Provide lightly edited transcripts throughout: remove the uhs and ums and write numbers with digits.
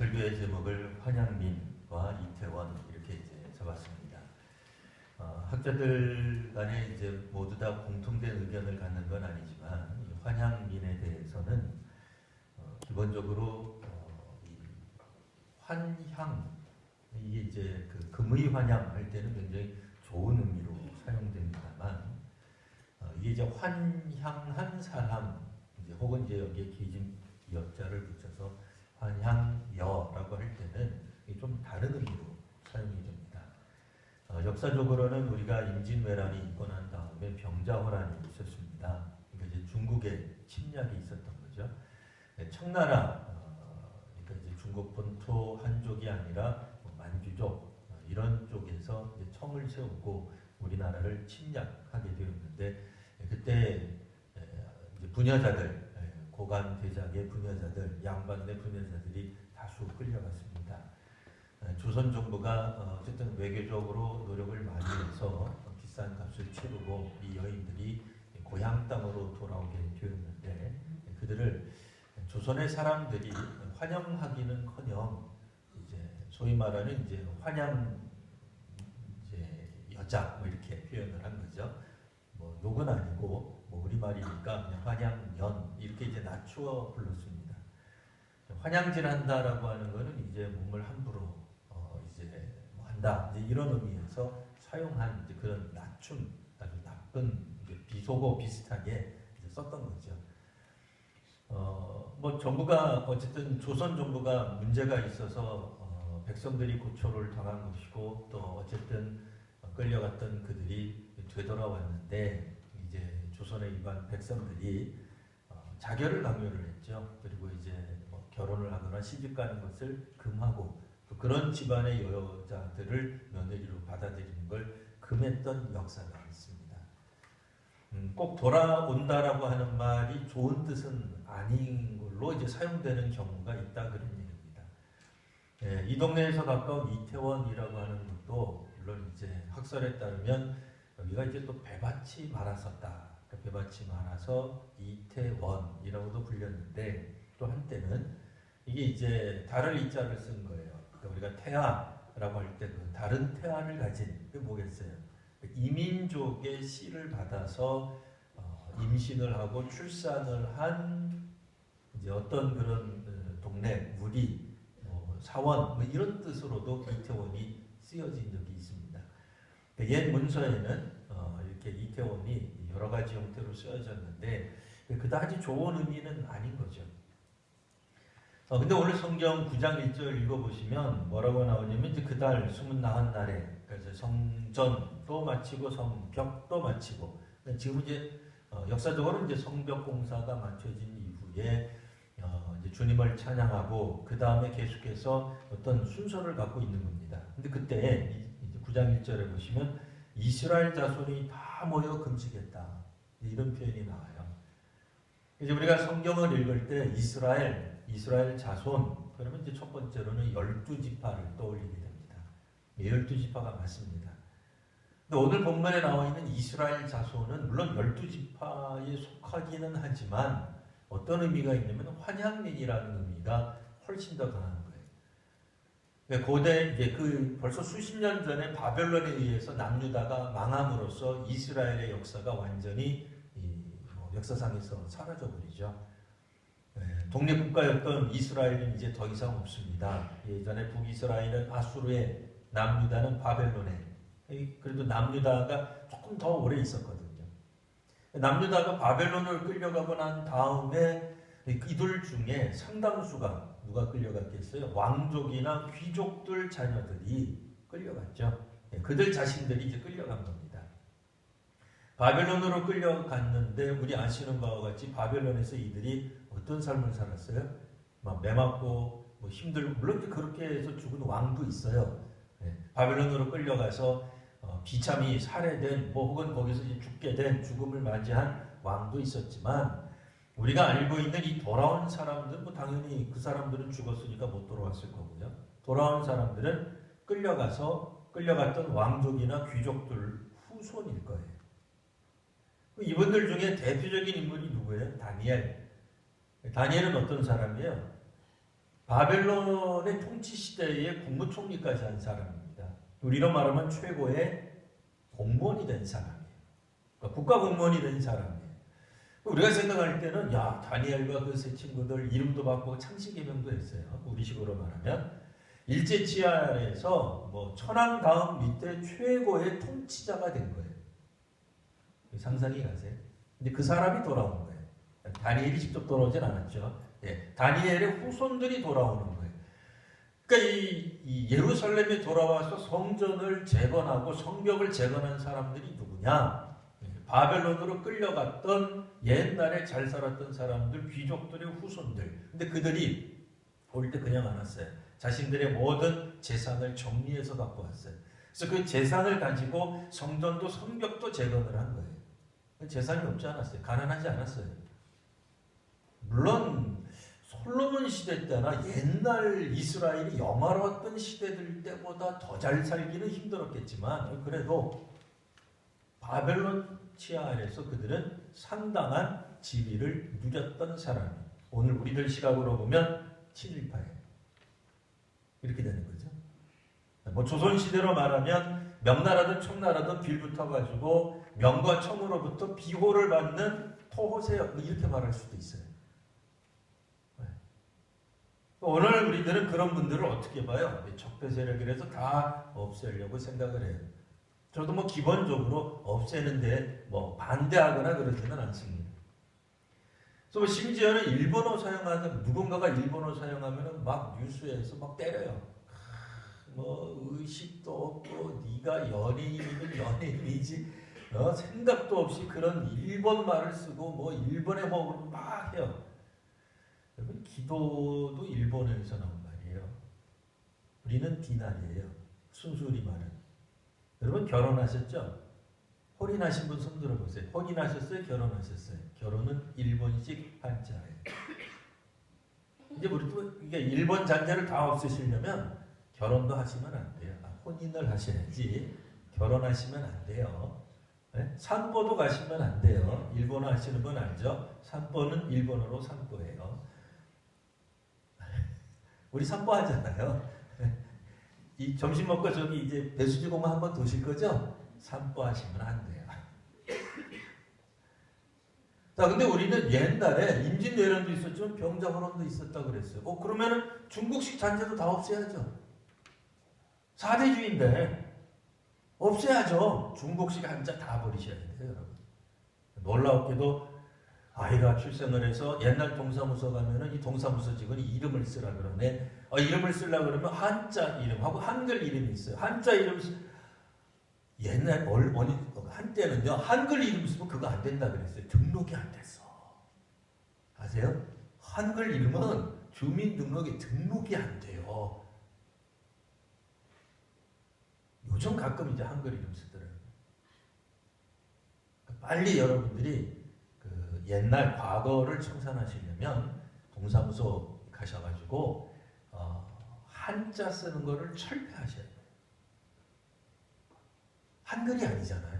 설교의 제목을 환양민과 이태원 이렇게 이제 잡았습니다. 학자들 간에 이제 모두 다 공통된 의견을 갖는 건 아니지만 이 환양민에 대해서는 기본적으로 이 환향 이게 이제 그 금의 환양 할 때는 굉장히 좋은 의미로 사용됩니다만 이게 이제 환향한 사람 이제 혹은 이제 여기에 기진 여자를 붙여서 환향여라고 할 때는 이게 좀 다른 의미로 사용이 됩니다. 역사적으로는 우리가 임진왜란이 있고 난 다음에 병자호란이 있었습니다. 그러니까 이제 중국의 침략이 있었던 거죠. 청나라, 그러니까 이제 중국 본토 한족이 아니라 만주족 이런 쪽에서 이제 청을 세우고 우리나라를 침략하게 되었는데 그때 이제 부녀자들 고관 대작의 부녀자들, 양반의 부녀자들이 다수 끌려갔습니다. 조선 정부가 어쨌든 외교적으로 노력을 많이 해서 비싼 값을 치르고 이 여인들이 고향 땅으로 돌아오게 되었는데 그들을 조선의 사람들이 환영하기는커녕 이제 소위 말하는 이제 환양 이제 여자 뭐 이렇게 표현을 한 거죠. 뭐 욕은 아니고 뭐 우리말이니까 그냥 환양년 이렇게 이제 낮추어 불렀습니다. 환양질 한다라고 하는 거는 이제 몸을 함부로 이제 뭐 한다 이제 이런 의미에서 사용한 이제 그런 낮춤 아주 나쁜 이제 비속어 비슷하게 이제 썼던 거죠. 뭐 정부가 어쨌든 조선 정부가 문제가 있어서 백성들이 고초를 당한 것이고 또 어쨌든 끌려갔던 그들이 되돌아왔는데 이제 조선의 일반 백성들이 자결을 강요를 했죠. 그리고 이제 뭐 결혼을 하거나 시집 가는 것을 금하고 또 그런 집안의 여자들을 며느리로 받아들이는 걸 금했던 역사가 있습니다. 꼭 돌아온다라고 하는 말이 좋은 뜻은 아닌 걸로 이제 사용되는 경우가 있다 그런 얘기입니다. 이 동네에서 가까운 이태원이라고 하는 것도 물론 이제 학설에 따르면 여기가 이제 또 배밭이 많았었다. 그러니까 배밭이 많아서 이태원이라고도 불렸는데 또 한때는 이게 이제 다를 이자를 쓴 거예요. 그러니까 우리가 태아라고 할 때 그 다른 태아를 가진 그게 뭐겠어요? 이민족의 씨를 받아서 임신을 하고 출산을 한 이제 어떤 그런 동네, 무리, 사원 뭐 이런 뜻으로도 이태원이 쓰여진 적이 있습니다. 옛 문서에는 이렇게 이태원이 여러 가지 형태로 쓰여졌는데 그다지 좋은 의미는 아닌 거죠. 근데 오늘 성경 9장 1절 읽어보시면 뭐라고 나오냐면 이제 그달 29날에 그래서 성전도 마치고 성벽도 마치고 지금 이제 역사적으로 이제 성벽 공사가 마쳐진 이후에 이제 주님을 찬양하고 그 다음에 계속해서 어떤 순서를 갖고 있는 겁니다. 근데 그때 이제 9장 1절에 보시면 이스라엘 자손이 다 모여 금식했다 이런 표현이 나와요. 이제 우리가 성경을 읽을 때 이스라엘 자손 그러면 이제 첫 번째로는 12지파를 떠올리게 됩니다. 12지파가 맞습니다. 근데 오늘 본문에 나와 있는 이스라엘 자손은 물론 12지파에 속하기는 하지만 어떤 의미가 있냐면 환양민이라는 의미가 훨씬 더 강한 거예요. 고대 이제 그 벌써 수십 년 전에 바벨론에 의해서 남유다가 망함으로써 이스라엘의 역사가 완전히 역사상에서 사라져 버리죠. 독립국가였던 이스라엘은 이제 더 이상 없습니다. 예전에 북이스라엘은 아수르에, 남유다는 바벨론에. 그래도 남유다가 조금 더 오래 있었거든요. 남유다가 바벨론을 끌려가고 난 다음에 이들 중에 상당수가 누가 끌려갔겠어요? 왕족이나 귀족들 자녀들이 끌려갔죠. 그들 자신들이 이제 끌려간 겁니다. 바벨론으로 끌려갔는데 우리 아시는 바와 같이 바벨론에서 이들이 어떤 삶을 살았어요? 막 매맞고 뭐 힘들고 물론 그렇게 해서 죽은 왕도 있어요. 바벨론으로 끌려가서 비참히 살해된 뭐 혹은 거기서 이제 죽게 된 죽음을 맞이한 왕도 있었지만 우리가 알고 있는 이 돌아온 사람들 뭐 당연히 그 사람들은 죽었으니까 못 돌아왔을 거고요. 돌아온 사람들은 끌려갔던 왕족이나 귀족들 후손일 거예요. 이분들 중에 대표적인 인물이 누구예요? 다니엘. 다니엘은 어떤 사람이에요? 바벨론의 통치 시대의 국무총리까지 한 사람입니다. 우리로 말하면 최고의 공무원이 된 사람이에요. 그러니까 국가 공무원이 된 사람이에요. 우리가 생각할 때는 야 다니엘과 그 세 친구들 이름도 바꾸고 창씨개명도 했어요. 우리식으로 말하면 일제치하에서 뭐 천황 다음 밑에 최고의 통치자가 된 거예요. 상상이 가세요? 근데 그 사람이 돌아온 거예요. 다니엘이 직접 돌아오진 않았죠. 예, 다니엘의 후손들이 돌아오는 거예요. 그러니까 이 예루살렘에 돌아와서 성전을 재건하고 성벽을 재건한 사람들이 누구냐? 바벨론으로 끌려갔던 옛날에 잘 살았던 사람들, 귀족들의 후손들. 근데 그들이 올 때 그냥 안 왔어요. 자신들의 모든 재산을 정리해서 갖고 왔어요. 그래서 그 재산을 가지고 성전도 성벽도 재건을 한 거예요. 재산이 없지 않았어요. 가난하지 않았어요. 물론 솔로몬 시대 때나 옛날 이스라엘이 영화로웠던 시대들 때보다 더 잘 살기는 힘들었겠지만 그래도 바벨론 치하 아래서 그들은 상당한 지위를 누렸던 사람이에요. 오늘 우리들 시각으로 보면 친일파예요. 이렇게 되는 거죠. 뭐 조선시대로 말하면 명나라든 청나라든 빌붙어가지고 명과 청으로부터 비호를 받는 토호세력 이렇게 말할 수도 있어요. 오늘 우리들은 그런 분들을 어떻게 봐요? 적폐 세력이라서 다 없애려고 생각을 해요. 저도 뭐 기본적으로 없애는데 뭐 반대하거나 그러지는 않습니다. 그래서 심지어는 일본어 사용하는 누군가가 일본어 사용하면은 막 뉴스에서 막 때려요. 뭐 의식도 없고 네가 연예인이면 연예인이지 생각도 없이 그런 일본 말을 쓰고 뭐 일본의 먹으로 막 해요. 여러분 기도도 일본어에서 나온 말이에요. 우리는 디날이에요. 순수리 말은. 여러분 결혼하셨죠? 혼인하신 분 손 들어보세요. 혼인하셨어요? 결혼하셨어요? 결혼은 일본식 한자예요. 이제 우리도 이게 일본 잔재를 다 없애시려면 결혼도 하시면 안 돼요. 혼인을 하셔야지 결혼하시면 안 돼요. 네? 산보도 가시면 안 돼요. 일본어 하시는 분 알죠? 산보는 일본어로 산보예요. 우리 산보 하잖아요. 이 점심 먹고 저기 이제 배수지 공원 한번 도실 거죠? 산보 하시면 안 돼요. 자, 근데 우리는 옛날에 임진왜란도 있었지만 병자호란도 있었다고 그랬어요. 그러면은 중국식 잔재도 다 없애야죠. 4대주의인데 없애야죠. 중국식 한자 다 버리셔야 돼요, 여러분. 놀라웠게도 아이가 출생을 해서 옛날 동사무소 가면은 이 동사무소 직원이 이름을 쓰라 그러네. 이름을 쓰려고 그러면 한자 이름하고 한글 이름이 있어요. 한자 이름 옛날 한때는요 한글 이름 쓰면 그거 안 된다 그랬어요. 등록이 안 됐어. 아세요? 한글 이름은 주민등록에 등록이 안 돼요. 요즘 가끔 이제 한글 이름 쓰더라고요. 빨리 여러분들이 그 옛날 과거를 청산하시려면 동사무소 가셔가지고 한자 쓰는 거를 철폐하셔야 돼요. 한글이 아니잖아요.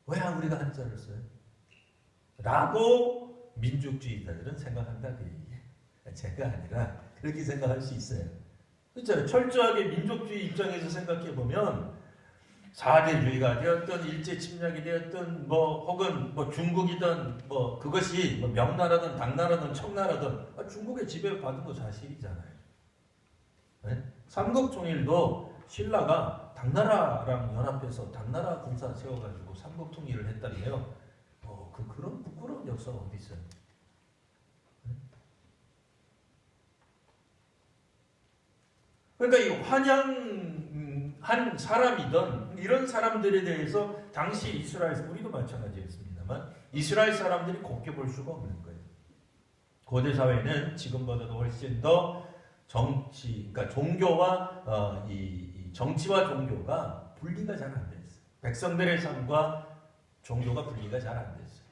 왜 우리가 한자를 써요? 라고 민족주의자들은 생각한다 그 얘기예요. 제가 아니라 그렇게 생각할 수 있어요. 그렇잖아요. 철저하게 민족주의 입장에서 생각해보면 4대주의가 되었던 일제 침략이 되었던 뭐 혹은 뭐 중국이든 뭐 그것이 뭐 명나라든 당나라든 청나라든 중국의 지배받은 거 사실이잖아요. 네? 삼국통일도 신라가 당나라랑 연합해서 당나라 군사 세워가지고 삼국통일을 했다는데요. 그런 부끄러운 역사가 어디 있어요? 네? 그러니까 이 환영한 사람이든 이런 사람들에 대해서 당시 이스라엘 우리도 마찬가지였습니다만 이스라엘 사람들이 곱게 볼 수가 없는 거예요. 고대 사회는 지금보다도 훨씬 더 그러니까 종교와 이 정치와 종교가 분리가 잘 안 돼 있어요. 백성들의 삶과 종교가 분리가 잘 안 돼 있어요.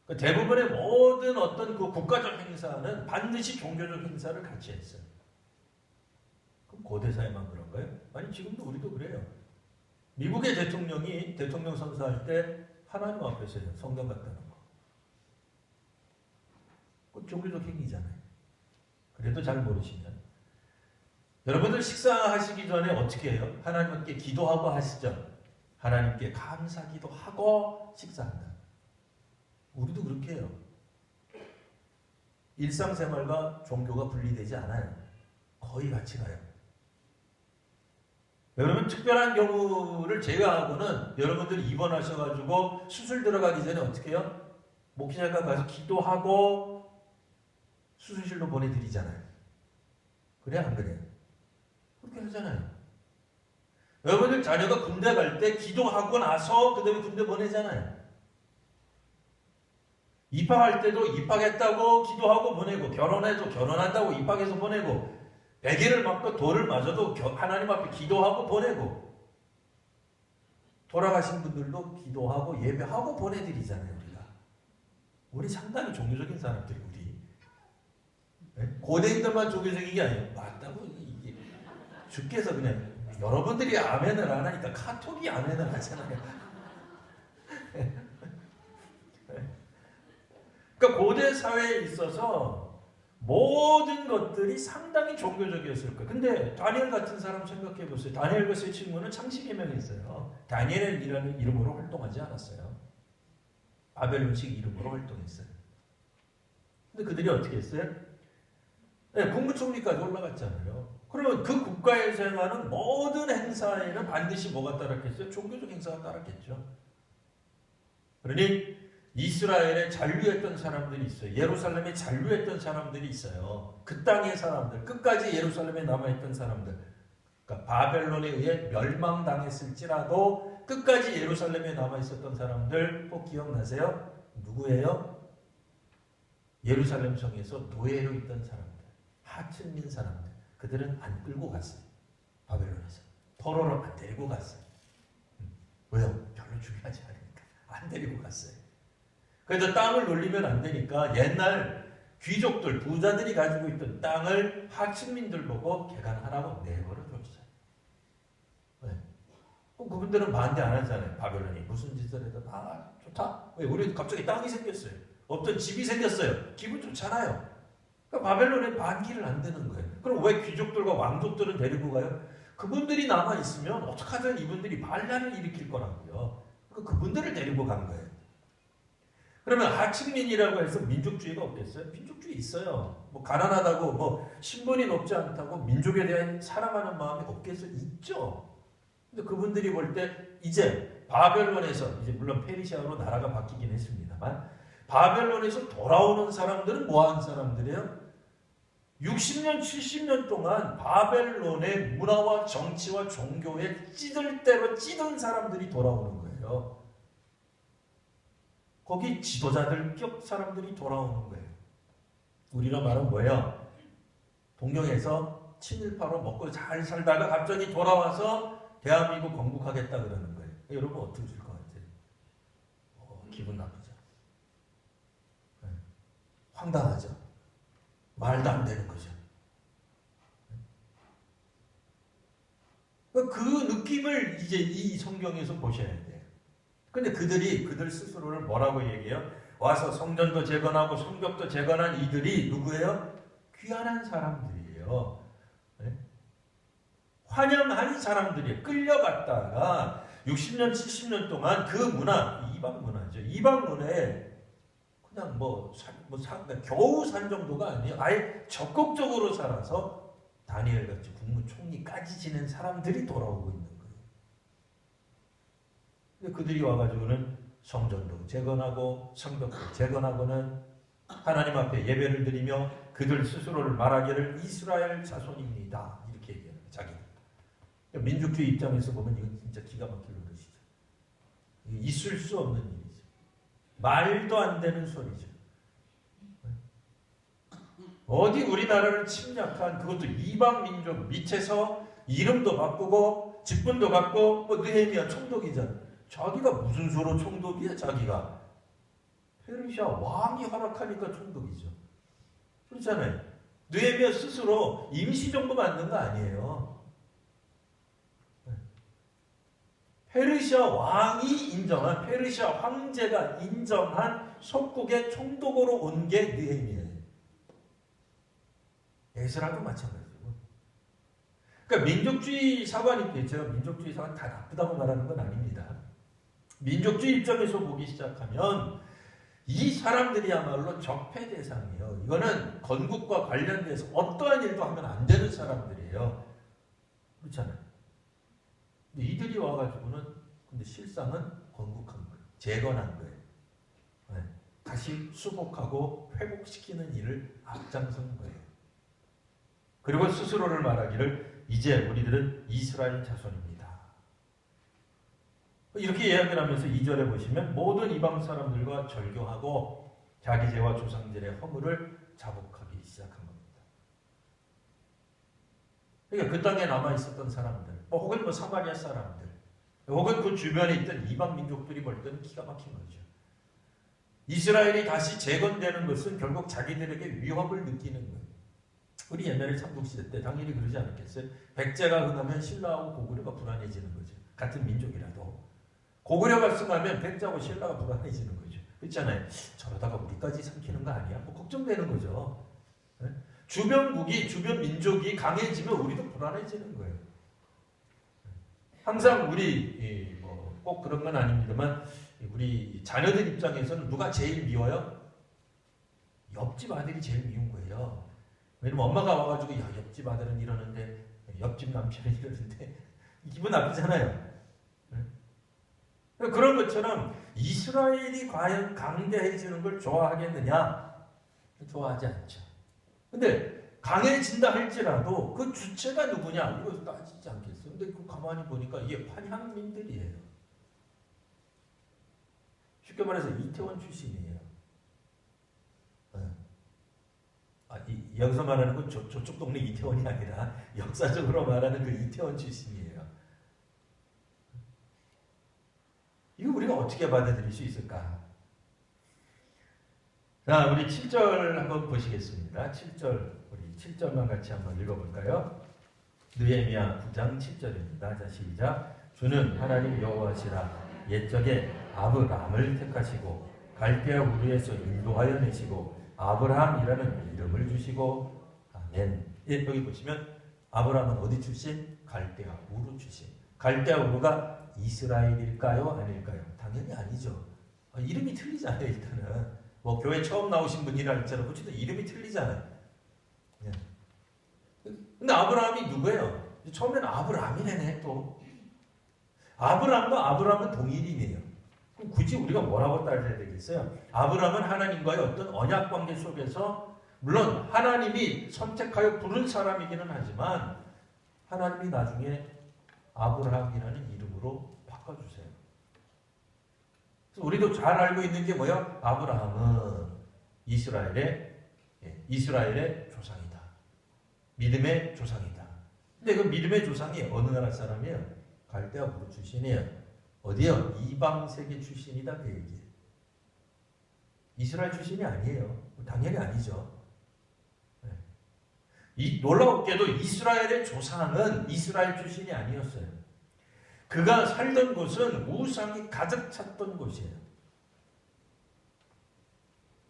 그러니까 대부분의 모든 어떤 그 국가적 행사는 반드시 종교적 행사를 같이 했어요. 그럼 고대 사회만 그런가요? 아니 지금도 우리도 그래요. 미국의 대통령이 대통령 선서할 때 하나님 앞에서 성경 갖다 놓은 거. 그 종교적 행위잖아요. 그래도 잘 모르시면 여러분들 식사하시기 전에 어떻게 해요? 하나님께 기도하고 하시죠. 하나님께 감사기도 하고 식사한다. 우리도 그렇게 해요. 일상생활과 종교가 분리되지 않아요. 거의 같이 가요. 여러분 특별한 경우를 제외하고는 여러분들이 입원하셔가지고 수술 들어가기 전에 어떻게 해요? 목회자가 가서 기도하고 수술실로 보내드리잖아요. 그래 안 그래요? 그렇게 하잖아요. 여러분들 자녀가 군대 갈 때 기도하고 나서 그 다음에 군대 보내잖아요. 입학할 때도 입학했다고 기도하고 보내고, 결혼해도 결혼한다고 입학해서 보내고, 베개를 맞고 돌을 맞아도 하나님 앞에 기도하고 보내고, 돌아가신 분들도 기도하고 예배하고 보내드리잖아요. 우리 상당히 종교적인 사람들이, 우리 고대인들만 종교적인 게 아니에요. 맞다고 이게 주께서 그냥 여러분들이 아멘을 안 하니까 카톡이 아멘을 하잖아요. 그러니까 고대 사회에 있어서 모든 것들이 상당히 종교적이었을 거예요. 근데 다니엘 같은 사람 생각해 보세요. 다니엘과 세 친구는 창세기명이 있어요. 다니엘이라는 이름으로 활동하지 않았어요. 바벨론식 이름으로 활동했어요. 근데 그들이 어떻게 했어요? 네, 국무총리까지 올라갔잖아요. 그러면 그 국가에서 행하는 모든 행사에는 반드시 뭐가 따랐겠어요? 종교적 행사가 따랐겠죠. 그러니 이스라엘에 잔류했던 사람들이 있어요. 예루살렘에 잔류했던 사람들이 있어요. 그 땅의 사람들, 끝까지 예루살렘에 남아있던 사람들. 그러니까 바벨론에 의해 멸망당했을지라도 끝까지 예루살렘에 남아있었던 사람들 꼭 기억나세요? 누구예요? 예루살렘 성에서 노예로 있던 사람들, 하층민 사람들. 그들은 안 끌고 갔어요. 바벨론에서. 포로로 안 데리고 갔어요. 왜요? 별로 중요하지 않으니까. 안 데리고 갔어요. 그래서 땅을 놀리면 안 되니까 옛날 귀족들, 부자들이 가지고 있던 땅을 하층민들 보고 개간하라고 내버려 줬어요. 네. 그분들은 반대 안 하잖아요. 바벨론이 무슨 짓을 해도 좋다. 왜? 우리 갑자기 땅이 생겼어요. 없던 집이 생겼어요. 기분 좋잖아요. 그러니까 바벨론에 반기를 안 되는 거예요. 그럼 왜 귀족들과 왕족들은 데리고 가요? 그분들이 남아있으면 어떡하든 이분들이 반란을 일으킬 거라고요. 그러니까 그분들을 데리고 간 거예요. 그러면 하층민이라고 해서 민족주의가 없겠어요? 민족주의 있어요. 뭐 가난하다고, 뭐 신분이 높지 않다고 민족에 대한 사랑하는 마음이 없겠어요? 있죠. 근데 그분들이 볼 때 이제 바벨론에서, 이제 물론 페르시아로 나라가 바뀌긴 했습니다만, 바벨론에서 돌아오는 사람들은 뭐한 사람들이에요? 60년, 70년 동안 바벨론의 문화와 정치와 종교에 찌들 대로 찌든 사람들이 돌아오는 거예요. 거기 지도자들격 사람들이 돌아오는 거예요. 우리로 말하면 뭐예요? 동경에서 친일파로 먹고 잘 살다가 갑자기 돌아와서 대한민국 건국하겠다 그러는 거예요. 여러분 어떻게 될 것 같아요? 기분 나쁘죠? 네. 황당하죠? 말도 안 되는 거죠. 그 느낌을 이제 이 성경에서 보셔야 돼요. 근데 그들 스스로를 뭐라고 얘기해요? 와서 성전도 재건하고 성벽도 재건한 이들이 누구예요? 귀한 사람들이에요. 네? 환영한 사람들이에요. 끌려갔다가 60년, 70년 동안 그 문화, 이방 문화죠. 이방 문화에 그냥 겨우 산 정도가 아니에요. 아예 적극적으로 살아서 다니엘같이 국무총리까지 지낸 사람들이 돌아오고 있는 거예요. 근데 그들이 와가지고는 성전도 재건하고 성벽도 재건하고는 하나님 앞에 예배를 드리며 그들 스스로를 말하기를 이스라엘 자손입니다. 이렇게 얘기하는 거예요. 자기들. 민족주의 입장에서 보면 이건 진짜 기가 막힐 노릇이죠. 있을 수 없는 일이죠. 말도 안 되는 소리죠. 어디 우리나라를 침략한 그것도 이방 민족 밑에서 이름도 바꾸고 직분도 바꾸고 느헤미야 총독이잖아. 자기가 무슨 수로 총독이야? 자기가 페르시아 왕이 허락하니까 총독이죠. 그렇잖아요. 느헤미야 스스로 임시정부 만든 거 아니에요. 페르시아 왕이 인정한, 페르시아 황제가 인정한 속국의 총독으로 온 게 느헤미야예요. 에스라도 마찬가지고. 그러니까 민족주의 사관이 되죠. 민족주의 사관 다 나쁘다고 말하는 건 아닙니다. 민족주의 입장에서 보기 시작하면 이 사람들이야말로 적폐 대상이에요. 이거는 건국과 관련돼서 어떠한 일도 하면 안 되는 사람들이에요. 그렇잖아요. 근데 이들이 와가지고는 근데 실상은 건국한 거예요. 재건한 거예요. 네. 다시 수복하고 회복시키는 일을 앞장선 거예요. 그리고 스스로를 말하기를 이제 우리들은 이스라엘 자손입니다. 이렇게 이야기를 하면서 2절에 보시면 모든 이방 사람들과 절교하고 자기 죄와 조상들의 허물을 자복하기 시작한 겁니다. 그러니까 그 땅에 남아있었던 사람들, 혹은 사마리아 사람들, 혹은 그 주변에 있던 이방 민족들이 볼 때는 기가 막힌 거죠. 이스라엘이 다시 재건되는 것은 결국 자기들에게 위협을 느끼는 거예요. 우리 옛날에 삼국시대 때 당연히 그러지 않았겠어요? 백제가 흥하면 신라하고 고구려가 불안해지는 거죠. 같은 민족이라도. 고구려가 승하면 백제하고 신라가 불안해지는 거죠. 그렇잖아요. 저러다가 우리까지 삼키는 거 아니야? 걱정되는 거죠. 주변국이, 주변 민족이 강해지면 우리도 불안해지는 거예요. 항상 우리 꼭 그런 건 아닙니다만 우리 자녀들 입장에서는 누가 제일 미워요? 옆집 아들이 제일 미운 거예요. 왜냐면 엄마가 와가지고 야 옆집 아들은 이러는데 옆집 남편은 이러는데 기분 나쁘잖아요. 그런 것처럼 이스라엘이 과연 강대해지는 걸 좋아하겠느냐? 좋아하지 않죠. 근데 강해진다 할지라도 그 주체가 누구냐? 이거 따지지 않겠어요. 근데 그 가만히 보니까 이게 환향민들이에요. 쉽게 말해서 이태원 출신이에요. 여기서 말하는 건 저쪽 동네 이태원이 아니라 역사적으로 말하는 그 이태원 출신이에요. 이거 우리가 어떻게 받아들일 수 있을까? 자, 우리 7절 한번 보시겠습니다. 7절, 우리 7절만 같이 한번 읽어볼까요? 느헤미야 9장 7절입니다. 자, 시작. 주는 하나님 여호와시라. 옛적에 아브라함을 택하시고 갈대아 우르에서 인도하여 내시고 아브라함이라는 이름을 주시고 아멘. 예, 여기 보시면 아브라함은 어디 출신? 갈대아 우르 출신. 갈대아 우르가 이스라엘일까요? 아닐까요? 당연히 아니죠. 이름이 틀리잖아요. 일단은 교회 처음 나오신 분이라 할지라도 어쨌든 이름이 틀리잖아요. 예. 근데 아브라함이 누구예요? 처음에는 아브라함이네 또. 아브라함과 아브라함은 동일인이에요. 그럼 굳이 우리가 뭐라고 따져야 되겠어요? 아브라함은 하나님과의 어떤 언약 관계 속에서 물론 하나님이 선택하여 부른 사람이기는 하지만 하나님이 나중에 아브라함이라는 이름으로 바꿔주세요. 그래서 우리도 잘 알고 있는 게 뭐예요? 아브라함은 이스라엘의 조상이다. 믿음의 조상이다. 근데 그 믿음의 조상이 어느 나라 사람이에요? 갈대아 우르 출신이에요. 어디요? 이방 세계 출신이다 그 얘기예요. 이스라엘 출신이 아니에요. 당연히 아니죠. 이 놀랍게도 이스라엘의 조상은 이스라엘 출신이 아니었어요. 그가 살던 곳은 우상이 가득 찼던 곳이에요.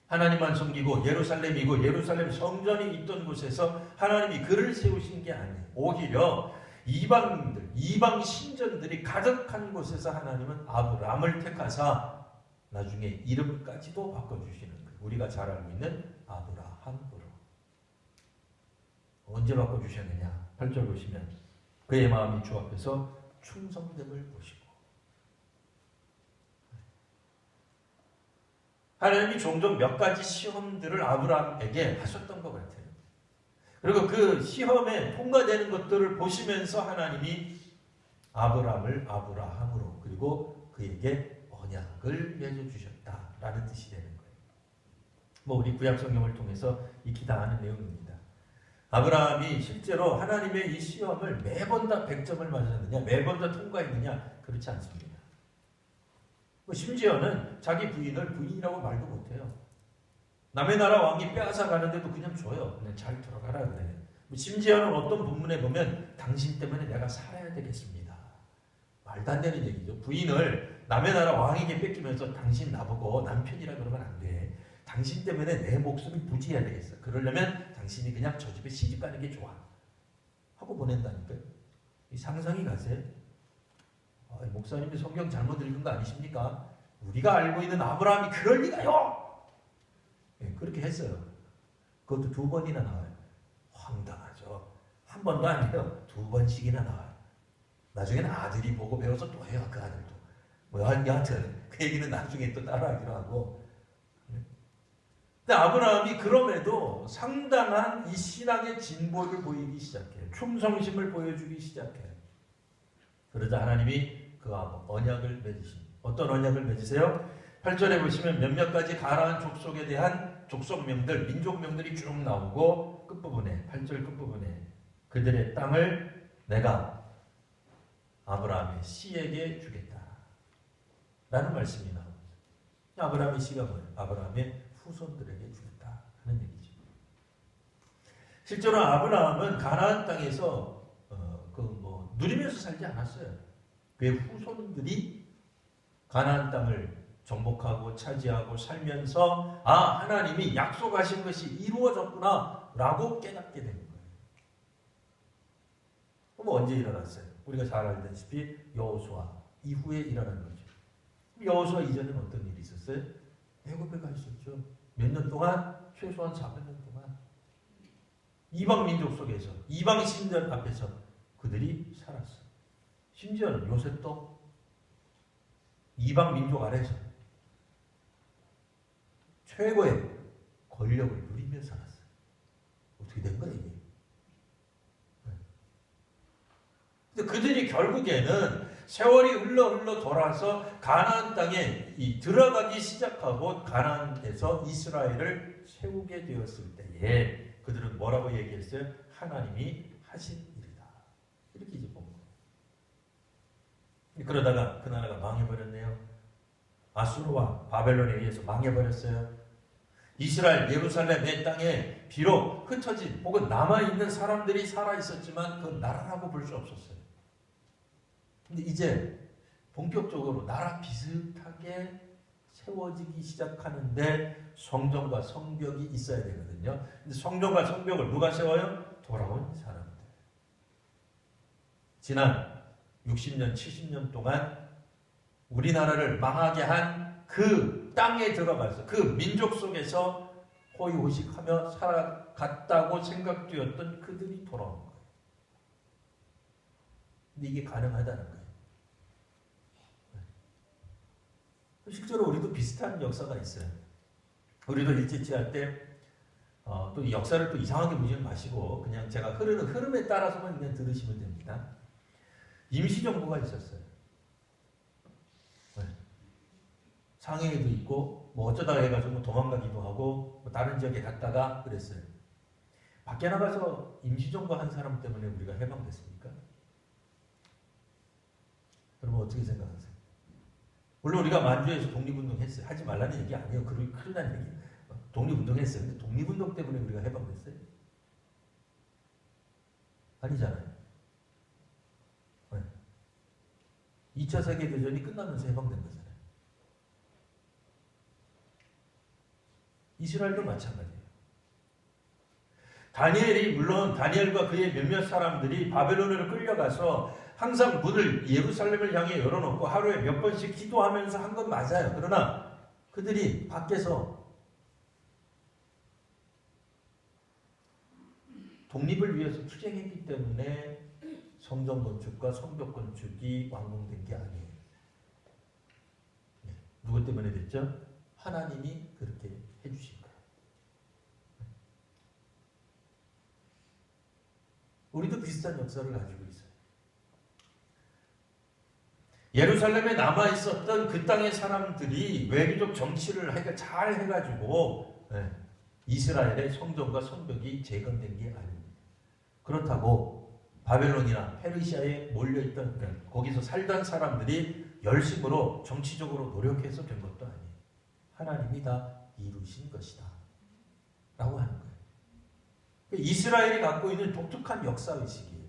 하나님만 섬기고 예루살렘이고 예루살렘 성전이 있던 곳에서 하나님이 그를 세우신 게 아니에요. 오히려 이방인들, 이방 신전들이 가득한 곳에서 하나님은 아브라함을 택하사 나중에 이름까지도 바꿔주시는 거예요. 우리가 잘 알고 있는 아브라함으로. 언제 바꿔주셨느냐? 8절 보시면 그의 마음이 주 앞에서 충성됨을 보시고 하나님이 종종 몇 가지 시험들을 아브라함에게 하셨던 것 같아요. 그리고 그 시험에 통과되는 것들을 보시면서 하나님이 아브라함을 아브라함으로 그리고 그에게 언약을 맺어주셨다라는 뜻이 되는 거예요. 우리 구약 성경을 통해서 익히다 하는 내용입니다. 아브라함이 실제로 하나님의 이 시험을 매번 다 100점을 맞았느냐, 매번 다 통과했느냐, 그렇지 않습니다. 심지어는 자기 부인을 부인이라고 말도 못해요. 남의 나라 왕이 빼앗아 가는데도 그냥 줘요. 그냥 잘 들어가라 그래요. 심지어는 어떤 본문에 보면 당신 때문에 내가 살아야 되겠습니다. 말도 안 되는 얘기죠. 부인을 남의 나라 왕에게 뺏기면서 당신 나보고 남편이라 그러면 안 돼. 당신 때문에 내 목숨이 부지해야 되겠어. 그러려면 당신 당신이 그냥 저 집에 시집 가는 게 좋아 하고 보낸다니까요. 이 상상이 가세요? 목사님이 성경 잘못 읽은 거 아니십니까? 우리가 알고 있는 아브라함이 그럴 리가요. 네, 그렇게 했어요. 그것도 2번이나 나와요. 황당하죠. 한 번도 아니에요. 2번씩이나 나와요. 나중에는 아들이 보고 배워서 또 해요. 그 아들도. 뭐 여하튼 그 얘기는 나중에 또 따라하기로 하고. 근데 아브라함이 그럼에도 상당한 이 신앙의 진보를 보이기 시작해요. 충성심을 보여주기 시작해요. 그러자 하나님이 그와 언약을 맺으십니다. 어떤 언약을 맺으세요? 8절에 보시면 몇몇 가지 가나안 족속에 대한 족속명들, 민족명들이 쭉 나오고 끝부분에 8절 끝부분에 그들의 땅을 내가 아브라함의 씨에게 주겠다 라는 말씀이 나옵니다. 아브라함의 씨가 뭐예요? 아브라함의 후손들에게 주겠다 하는 얘기죠. 실제로 아브라함은 가나안 땅에서 누리면서 살지 않았어요. 그의 후손들이 가나안 땅을 정복하고 차지하고 살면서 하나님이 약속하신 것이 이루어졌구나 라고 깨닫게 된 거예요. 그럼 언제 일어났어요? 우리가 잘 알다시피 여호수아 이후에 일어난 거죠. 여호수아 이전에는 어떤 일이 있었어요? 애굽에 가 있었죠. 몇 년 동안? 최소한 400년 동안 이방 민족 속에서 이방 신전 앞에서 그들이 살았어요. 심지어는 요셉도 이방 민족 아래서 최고의 권력을 누리며 살았어요. 어떻게 된 거예요, 이게? 근데 그들이 결국에는 세월이 흘러 돌아서 가나안 땅에 들어가기 시작하고 가나안에서 이스라엘을 세우게 되었을 때에 그들은 뭐라고 얘기했어요? 하나님이 하신 일이다. 이렇게 이제 본 거예요. 그러다가 그 나라가 망해버렸네요. 아수르와 바벨론에 의해서 망해버렸어요. 이스라엘 예루살렘의 땅에 비록 흩어진 혹은 남아있는 사람들이 살아있었지만 그 나라라고 볼 수 없었어요. 근데 이제 본격적으로 나라 비슷하게 세워지기 시작하는데 성전과 성벽이 있어야 되거든요. 근데 성전과 성벽을 누가 세워요? 돌아온 사람들. 지난 60년, 70년 동안 우리나라를 망하게 한 그 땅에 들어가서 그 민족 속에서 호의호식하며 살아갔다고 생각되었던 그들이 돌아온 거예요. 근데 이게 가능하다는 거예요. 실제로 우리도 비슷한 역사가 있어요. 우리도 일제치할 때 또 역사를 또 이상하게 보지 마시고 그냥 제가 흐르는 흐름에 따라서만 그냥 들으시면 됩니다. 임시정부가 있었어요. 상해에도 있고 뭐 어쩌다가 해가지고 도망가기도 하고 뭐 다른 지역에 갔다가 그랬어요. 밖에 나가서 임시정부 한 사람 때문에 우리가 해방됐습니까? 여러분 어떻게 생각하세요? 물론 우리가 만주에서 독립운동했어요. 하지 말라는 얘기 아니에요. 큰일 난 얘기. 독립운동했어요. 근데 독립운동 때문에 우리가 해방됐어요? 아니잖아요. 2차 세계대전이 끝나면서 해방된 거잖아요. 이스라엘도 마찬가지예요. 다니엘과 그의 몇몇 사람들이 바벨론으로 끌려가서 항상 문을 예루살렘을 향해 열어놓고 하루에 몇 번씩 기도하면서 한 건 맞아요. 그러나 그들이 밖에서 독립을 위해서 투쟁했기 때문에 성전 건축과 성벽 건축이 완공된 게 아니에요. 누구 때문에 됐죠? 하나님이 그렇게 해주신 거예요. 우리도 비슷한 역사를 가지고 있어요. 예루살렘에 남아있었던 그 땅의 사람들이 외교적 정치를 잘 해가지고 이스라엘의 성전과 성벽이 재건된 게 아닙니다. 그렇다고 바벨론이나 페르시아에 몰려있던 거기서 살던 사람들이 열심으로 정치적으로 노력해서 된 것도 아니에요. 하나님이 다 이루신 것이다 라고 하는 거예요. 이스라엘이 갖고 있는 독특한 역사의식이에요.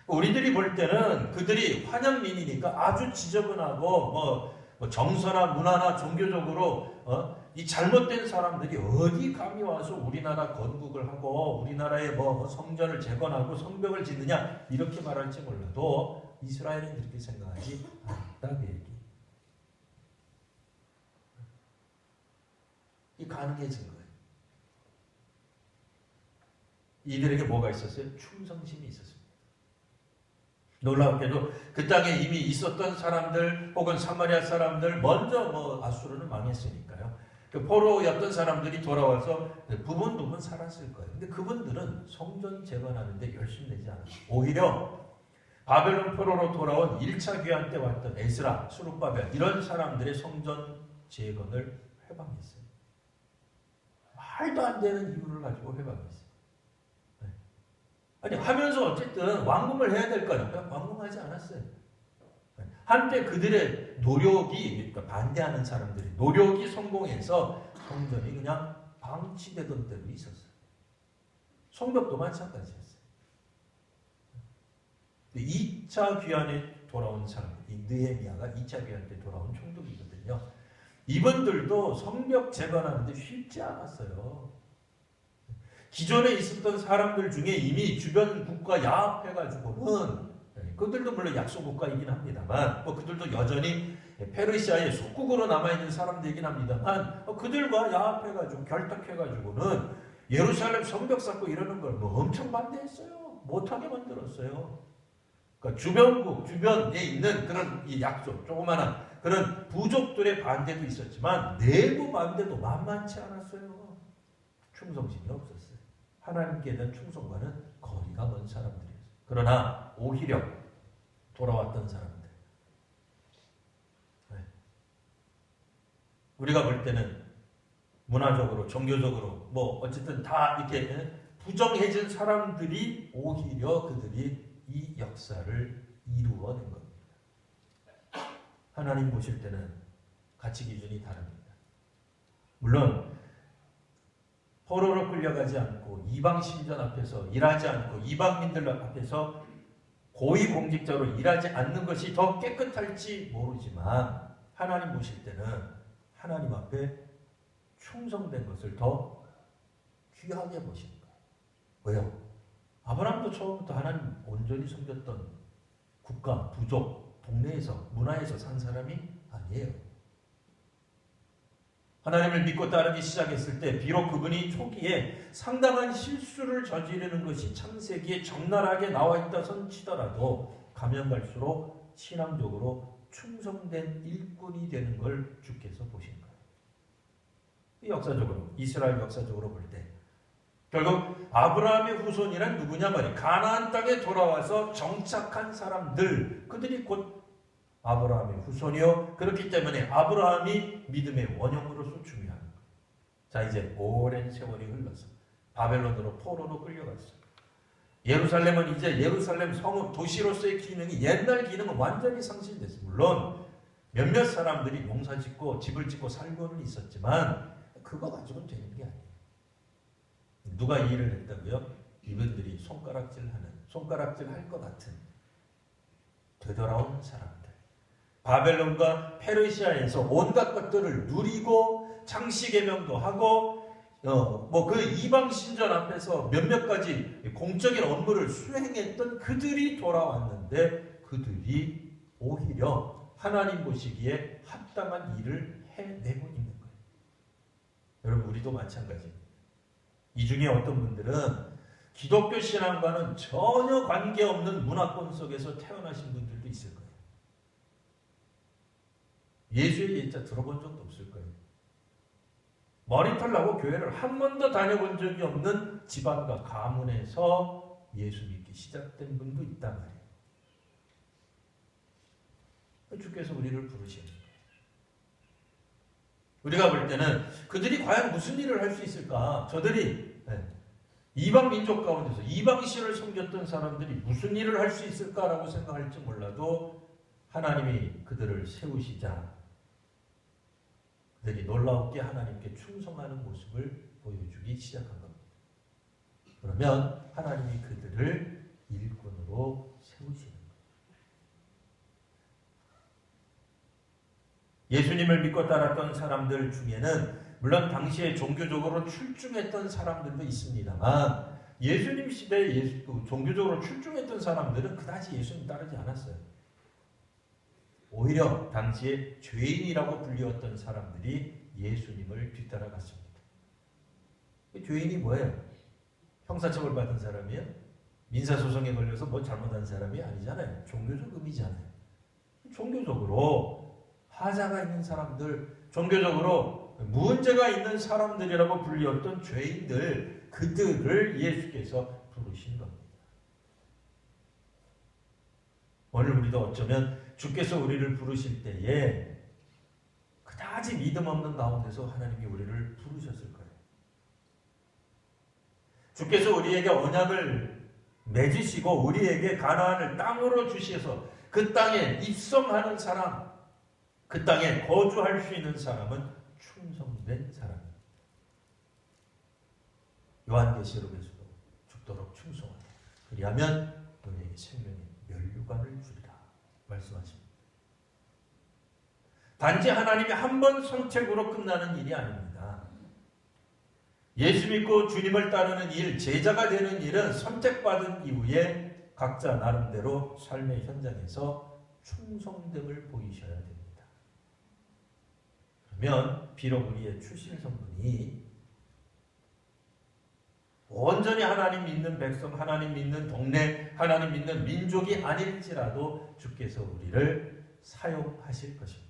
우리들이 볼 때는 그들이 환양민이니까 아주 지저분하고 뭐 정서나 문화나 종교적으로 이 잘못된 사람들이 어디 감히 와서 우리나라 건국을 하고 우리나라의 뭐 성전을 재건하고 성벽을 짓느냐 이렇게 말할지 몰라도 이스라엘은 그렇게 생각하지 않았다 그 얘기. 이 가능해진 거예요. 이들에게 뭐가 있었어요? 충성심이 있었습니다. 놀랍게도 그 땅에 이미 있었던 사람들 혹은 사마리아 사람들 먼저 뭐 아수르는 망했으니까요. 그 포로였던 사람들이 돌아와서 부분 살았을 거예요. 근데 그분들은 성전 재건하는데 열심히 내지 않았어요. 오히려 바벨론 포로로 돌아온 1차 귀환 때 왔던 에스라, 수룹바벨 이런 사람들의 성전 재건을 회방했어요. 말도 안 되는 이유를 가지고 회방했어요. 네. 아니 하면서 어쨌든 완공을 해야 될 거니까 완공하지 않았어요. 네. 한때 그들의 노력이 그러니까 반대하는 사람들의 노력이 성공해서 성전이 그냥 방치되던 때도 있었어요. 성벽도 마찬가지였어요. 2차 귀환에 돌아온 사람, 이 느헤미야가 2차 귀환 때 돌아온 총독이거든요. 이분들도 성벽 재건하는데 쉽지 않았어요. 기존에 있었던 사람들 중에 이미 주변 국가 야합해가지고는 그들도 물론 약소 국가이긴 합니다만 그들도 여전히 페르시아의 속국으로 남아있는 사람들이긴 합니다만 그들과 야합해가지고 결탁해가지고는 예루살렘 성벽 쌓고 이러는 걸 엄청 반대했어요. 못하게 만들었어요. 그러니까 주변국, 주변에 있는 그런 이 약소, 조그마한 그런 부족들의 반대도 있었지만 내부 반대도 만만치 않았어요. 충성심이 없었어요. 하나님께 대한 충성과는 거리가 먼 사람들이었어요. 그러나 오히려 돌아왔던 사람들. 네. 우리가 볼 때는 문화적으로, 종교적으로 뭐 어쨌든 다 이렇게 부정해진 사람들이 오히려 그들이 이 역사를 이루어낸 겁니다. 하나님 보실 때는 가치 기준이 다릅니다. 물론 포로로 끌려가지 않고 이방 신전 앞에서 일하지 않고 이방민들 앞에서 고위공직자로 일하지 않는 것이 더 깨끗할지 모르지만 하나님 보실 때는 하나님 앞에 충성된 것을 더 귀하게 보시는 거예요. 왜요? 아브라함도 처음부터 하나님 온전히 섬겼던 국가, 부족, 동네에서, 문화에서 산 사람이 아니에요. 하나님을 믿고 따르기 시작했을 때 비록 그분이 초기에 상당한 실수를 저지르는 것이 창세기에 적나라하게 나와 있다 손치더라도 가면 갈수록 신앙적으로 충성된 일꾼이 되는 걸 주께서 보신 거예요. 역사적으로, 이스라엘 역사적으로 볼 때 결국 아브라함의 후손이란 누구냐 말이에요. 가나안 땅에 돌아와서 정착한 사람들, 그들이 곧 아브라함의 후손이요. 그렇기 때문에 아브라함이 믿음의 원형으로서 중요한 거예요. 자, 이제 오랜 세월이 흘러서 바벨론으로 포로로 끌려갔어요. 예루살렘은 이제 예루살렘 성읍 도시로서의 기능이 옛날 기능은 완전히 상실됐어요. 물론 몇몇 사람들이 농사 짓고 집을 짓고 살고는 있었지만 그거 가지고는 되는 게 아니에요. 누가 이 일을 했다고요? 이분들이 손가락질 할 것 같은 되돌아온 사람들. 바벨론과 페르시아에서 온갖 것들을 누리고 창시개명도 하고 그 이방 신전 앞에서 몇몇 가지 공적인 업무를 수행했던 그들이 돌아왔는데 그들이 오히려 하나님 보시기에 합당한 일을 해내고 있는 거예요. 여러분 우리도 마찬가지입니다. 이 중에 어떤 분들은 기독교 신앙과는 전혀 관계없는 문화권 속에서 태어나신 분들도 있을 거예요. 예수의 예자 들어본 적도 없을 거예요. 머리털 나고 교회를 한 번도 다녀본 적이 없는 집안과 가문에서 예수 믿기 시작된 분도 있단 말이에요. 주께서 우리를 부르시는 거예요. 우리가 볼 때는 그들이 과연 무슨 일을 할 수 있을까? 저들이 이방 민족 가운데서 이방 신을 섬겼던 사람들이 무슨 일을 할 수 있을까라고 생각할지 몰라도 하나님이 그들을 세우시자 그들이 놀라웠게 하나님께 충성하는 모습을 보여주기 시작한 겁니다. 그러면 하나님이 그들을 일꾼으로 세우시는 거예요. 예수님을 믿고 따랐던 사람들 중에는 물론 당시에 종교적으로 출중했던 사람들도 있습니다만 예수님 시대에 종교적으로 출중했던 사람들은 그다지 예수님 따르지 않았어요. 오히려 당시에 죄인이라고 불리웠던 사람들이 예수님을 뒤따라갔습니다. 죄인이 뭐예요? 형사처벌 받은 사람이에요? 민사소송에 걸려서 뭐 잘못한 사람이 아니잖아요. 종교적 의미잖아요. 종교적으로 하자가 있는 사람들, 종교적으로 문제가 있는 사람들이라고 불리웠던 죄인들, 그들을 예수께서 부르신 겁니다. 오늘 우리도 어쩌면 주께서 우리를 부르실 때에 그다지 믿음 없는 가운데서 하나님이 우리를 부르셨을 거예요. 주께서 우리에게 언약을 맺으시고 우리에게 가나안을 땅으로 주셔서 그 땅에 입성하는 사람, 그 땅에 거주할 수 있는 사람은 충성된 사람입니다. 요한계시록에서도 죽도록 충성하라. 그리하면 너희에게 생명의 면류관을 주리라 말씀하십니다. 단지 하나님이 한 번 선택으로 끝나는 일이 아닙니다. 예수 믿고 주님을 따르는 일, 제자가 되는 일은 선택받은 이후에 각자 나름대로 삶의 현장에서 충성됨을 보이셔야 됩니다. 그러면 비록 우리의 출신 성분이 온전히 하나님 믿는 백성, 하나님 믿는 동네, 하나님 믿는 민족이 아닐지라도 주께서 우리를 사용하실 것입니다.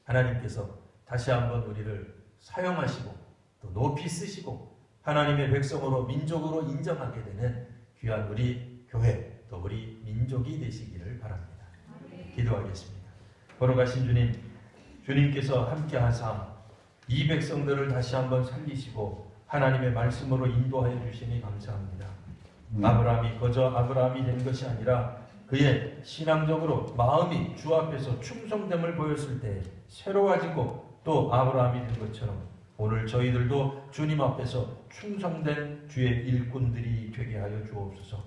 하나님께서 다시 한번 우리를 사용하시고 또 높이 쓰시고 하나님의 백성으로 민족으로 인정하게 되는 귀한 우리 교회 또 우리 민족이 되시기를 바랍니다. 기도하겠습니다. 걸어가신 주님, 주님께서 함께 하사 이 백성들을 다시 한번 살리시고 하나님의 말씀으로 인도하여 주시니 감사합니다. 아브라함이 거저 아브라함이 된 것이 아니라 그의 신앙적으로 마음이 주 앞에서 충성됨을 보였을 때 새로워지고 또 아브라함이 된 것처럼 오늘 저희들도 주님 앞에서 충성된 주의 일꾼들이 되게 하여 주옵소서.